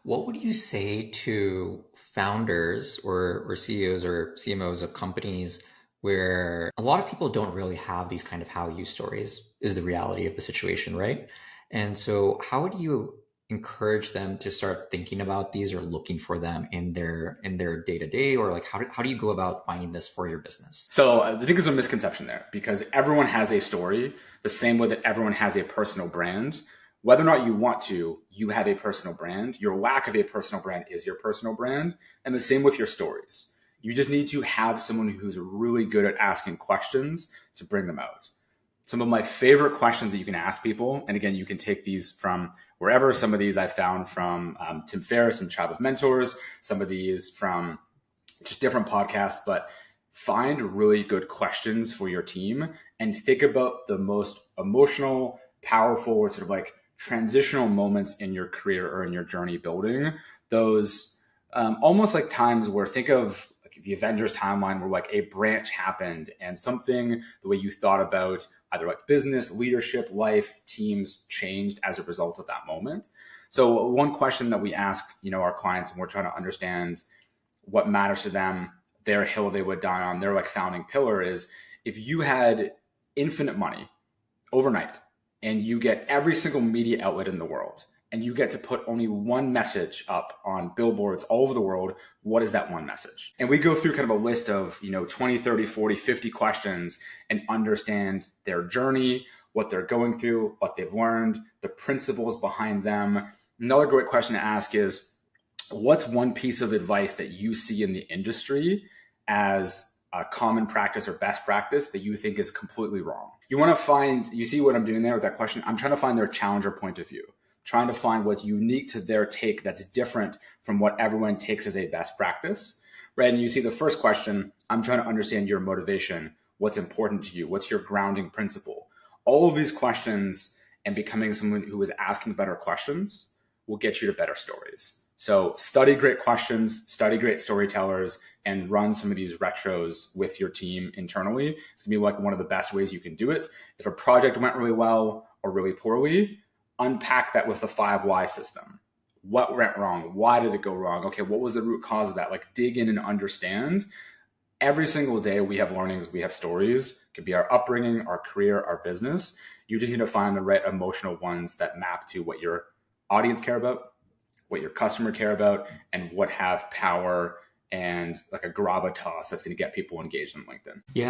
What would you say to founders or CEOs or CMOs of companies where a lot of people don't really have these kind of how you stories is the reality of the situation, right? And so how would you encourage them to start thinking about these or looking for them in their day to day, or like how do you go about finding this for your business? So I think there's a misconception there because everyone has a story the same way that everyone has a personal brand. Whether or not you want to, you have a personal brand. Your lack of a personal brand is your personal brand. And the same with your stories. You just need to have someone who's really good at asking questions to bring them out. Some of my favorite questions that you can ask people, and again, you can take these from wherever. Some of these I found from Tim Ferriss and Tribe of Mentors, some of these from just different podcasts, but find really good questions for your team and think about the most emotional, powerful, or sort of like transitional moments in your career or in your journey building those almost like times where think of like the Avengers timeline where like a branch happened and something the way you thought about either like business, leadership, life, teams changed as a result of that moment. So one question that we ask, our clients, and we're trying to understand what matters to them, their hill they would die on, their like founding pillar is if you had infinite money overnight and you get every single media outlet in the world and you get to put only one message up on billboards all over the world, what is that one message? And we go through kind of a list of, 20, 30, 40, 50 questions and understand their journey, what they're going through, what they've learned, the principles behind them. Another great question to ask is, what's one piece of advice that you see in the industry as a common practice or best practice that you think is completely wrong? You see what I'm doing there with that question? I'm trying to find their challenger point of view, trying to find what's unique to their take that's different from what everyone takes as a best practice, right? And you see the first question, I'm trying to understand your motivation, what's important to you, what's your grounding principle? All of these questions and becoming someone who is asking better questions will get you to better stories. So study great questions, study great storytellers, and run some of these retros with your team internally. It's gonna be like one of the best ways you can do it. If a project went really well or really poorly, unpack that with the 5 why system. What went wrong? Why did it go wrong? Okay, what was the root cause of that? Like dig in and understand. Every single day we have learnings, we have stories. It could be our upbringing, our career, our business. You just need to find the right emotional ones that map to what your audience care about, what your customer care about, and what have power and like a gravitas that's going to get people engaged on LinkedIn. Yeah.